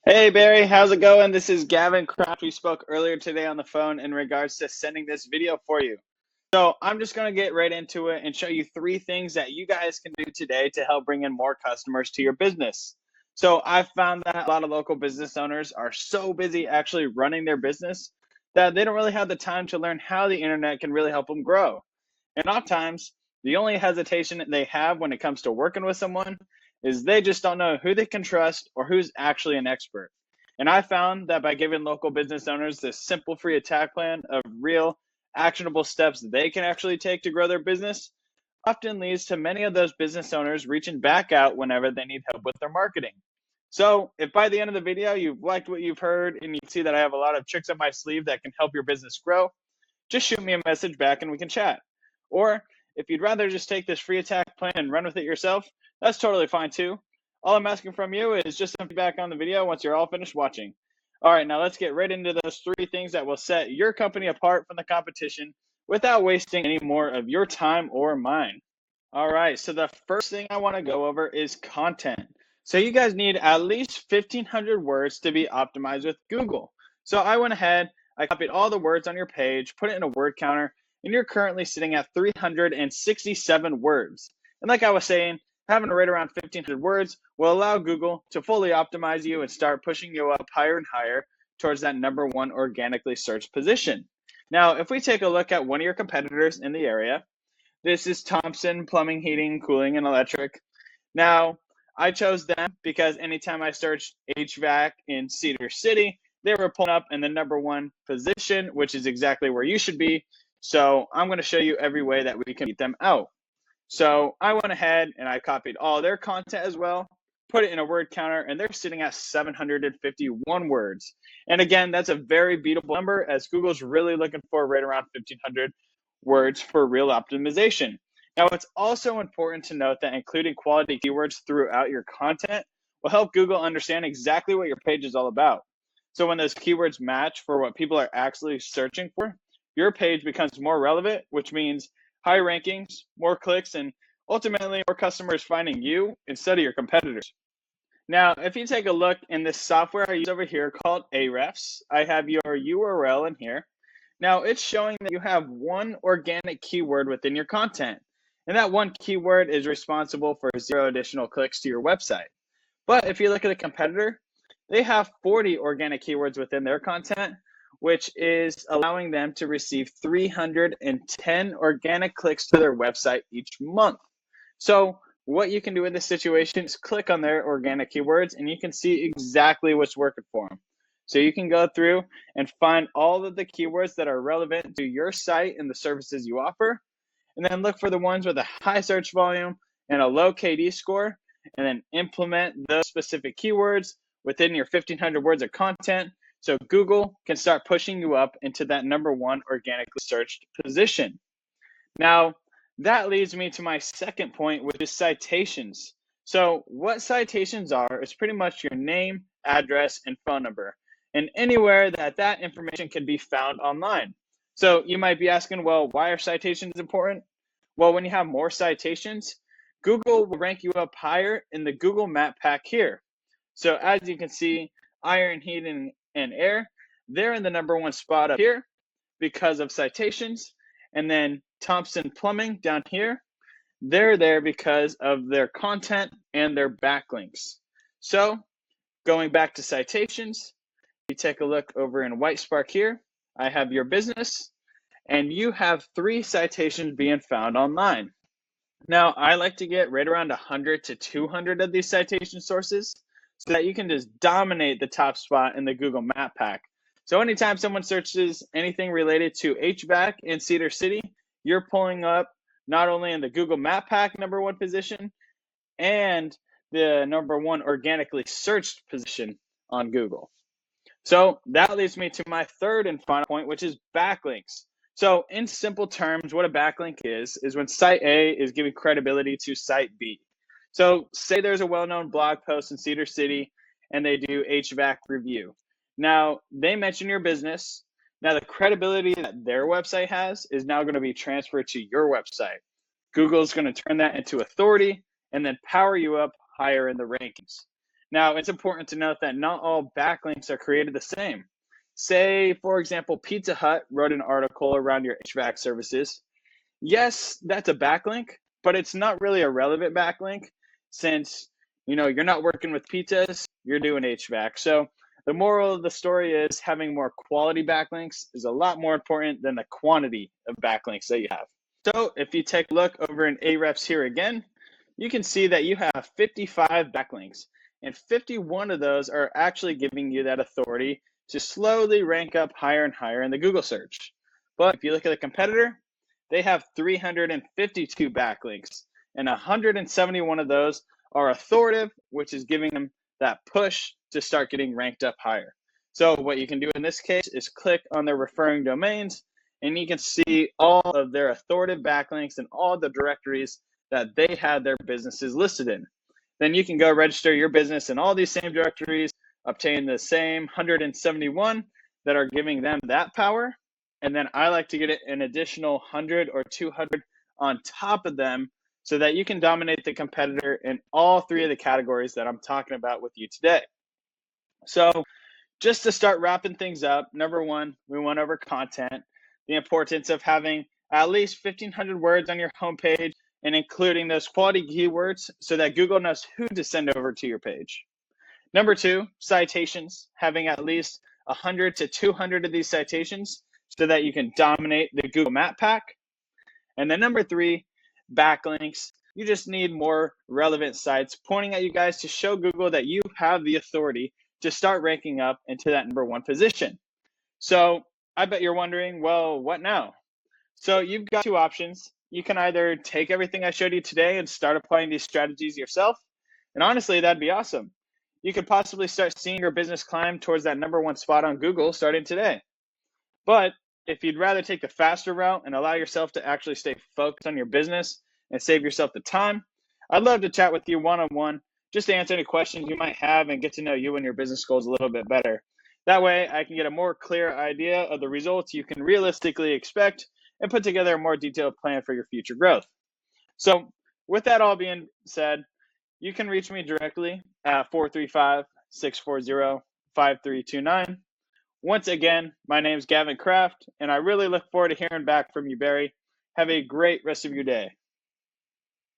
Hey Barry, how's it going? This is Gavin Kraft. We spoke earlier today on the phone in regards to sending this video for you. So I'm just going to get right into it and show you three things that you guys can do today to help bring in more customers to your business. So I've found that a lot of local business owners are so busy actually running their business that they don't really have the time to learn how the internet can really help them grow. And oftentimes, the only hesitation that they have when it comes to working with someone is they just don't know who they can trust or who's actually an expert. And I found that by giving local business owners this simple free attack plan of real actionable steps that they can actually take to grow their business, often leads to many of those business owners reaching back out whenever they need help with their marketing. So if by the end of the video you've liked what you've heard and you see that I have a lot of tricks up my sleeve that can help your business grow, just shoot me a message back and we can chat. Or if you'd rather just take this free attack plan and run with it yourself, that's totally fine too. All I'm asking from you is just some feedback on the video once you're all finished watching. All right, now let's get right into those three things that will set your company apart from the competition without wasting any more of your time or mine. All right, so the first thing I want to go over is content. So you guys need at least 1,500 words to be optimized with Google. So I went ahead, I copied all the words on your page, put it in a word counter, and you're currently sitting at 367 words. And like I was saying, having right around 1,500 words will allow Google to fully optimize you and start pushing you up higher and higher towards that number one organically searched position. Now, if we take a look at one of your competitors in the area, this is Thompson Plumbing, Heating, Cooling, and Electric. Now, I chose them because anytime I searched HVAC in Cedar City, they were pulling up in the number one position, which is exactly where you should be. So I'm going to show you every way that we can beat them out. So I went ahead and I copied all their content as well, put it in a word counter, and they're sitting at 751 words. And again, that's a very beatable number as Google's really looking for right around 1,500 words for real optimization. Now, it's also important to note that including quality keywords throughout your content will help Google understand exactly what your page is all about. So when those keywords match for what people are actually searching for, your page becomes more relevant, which means high rankings, more clicks, and ultimately more customers finding you instead of your competitors. Now, if you take a look in this software I use over here called Ahrefs, I have your URL in here. Now, it's showing that you have one organic keyword within your content, and that one keyword is responsible for 0 additional clicks to your website. But if you look at the competitor, they have 40 organic keywords within their content, which is allowing them to receive 310 organic clicks to their website each month. So what you can do in this situation is click on their organic keywords and you can see exactly what's working for them. So you can go through and find all of the keywords that are relevant to your site and the services you offer, and then look for the ones with a high search volume and a low KD score, and then implement those specific keywords within your 1,500 words of content so Google can start pushing you up into that number one organically searched position. Now, that leads me to my second point, which is citations. So what citations are is pretty much your name, address, and phone number, and anywhere that that information can be found online. So you might be asking, well, why are citations important? Well, when you have more citations, Google will rank you up higher in the Google Map pack here. So as you can see, Iron, Heating, and Air, they're in the number one spot up here because of citations. And then Thompson Plumbing down here, they're there because of their content and their backlinks. So going back to citations, you take a look over in White Spark here. I have your business, and you have 3 citations being found online. Now, I like to get right around 100 to 200 of these citation sources so that you can just dominate the top spot in the Google Map pack. So anytime someone searches anything related to HVAC in Cedar City, you're pulling up not only in the Google Map pack number one position and the number one organically searched position on Google. So that leads me to my third and final point, which is backlinks. So in simple terms, what a backlink is when site A is giving credibility to site B. So say there's a well-known blog post in Cedar City and they do HVAC review. Now they mention your business. Now the credibility that their website has is now going to be transferred to your website. Google's going to turn that into authority and then power you up higher in the rankings. Now, it's important to note that not all backlinks are created the same. Say, for example, Pizza Hut wrote an article around your HVAC services. Yes, that's a backlink, but it's not really a relevant backlink since you're not working with pizzas, you're doing HVAC. So the moral of the story is having more quality backlinks is a lot more important than the quantity of backlinks that you have. So if you take a look over in Ahrefs here again, you can see that you have 55 backlinks, and 51 of those are actually giving you that authority to slowly rank up higher and higher in the Google search. But if you look at the competitor, they have 352 backlinks, and 171 of those are authoritative, which is giving them that push to start getting ranked up higher. So what you can do in this case is click on their referring domains, and you can see all of their authoritative backlinks and all the directories that they had their businesses listed in. Then you can go register your business in all these same directories, obtain the same 171 that are giving them that power. And then I like to get it an additional 100 or 200 on top of them so that you can dominate the competitor in all three of the categories that I'm talking about with you today. So just to start wrapping things up, number one, we went over content, the importance of having at least 1,500 words on your homepage and including those quality keywords so that Google knows who to send over to your page. Number two, citations, having at least 100 to 200 of these citations so that you can dominate the Google Map Pack. And then number three, backlinks. You just need more relevant sites pointing at you guys to show Google that you have the authority to start ranking up into that number one position. So I bet you're wondering, well, what now? So you've got two options. You can either take everything I showed you today and start applying these strategies yourself. And honestly, that'd be awesome. You could possibly start seeing your business climb towards that number one spot on Google starting today. But if you'd rather take the faster route and allow yourself to actually stay focused on your business and save yourself the time, I'd love to chat with you one-on-one just to answer any questions you might have and get to know you and your business goals a little bit better. That way, I can get a more clear idea of the results you can realistically expect and put together a more detailed plan for your future growth. So with that all being said, you can reach me directly at 435-640-5329. Once again, my name is Gavin Kraft, and I really look forward to hearing back from you, Barry. Have a great rest of your day.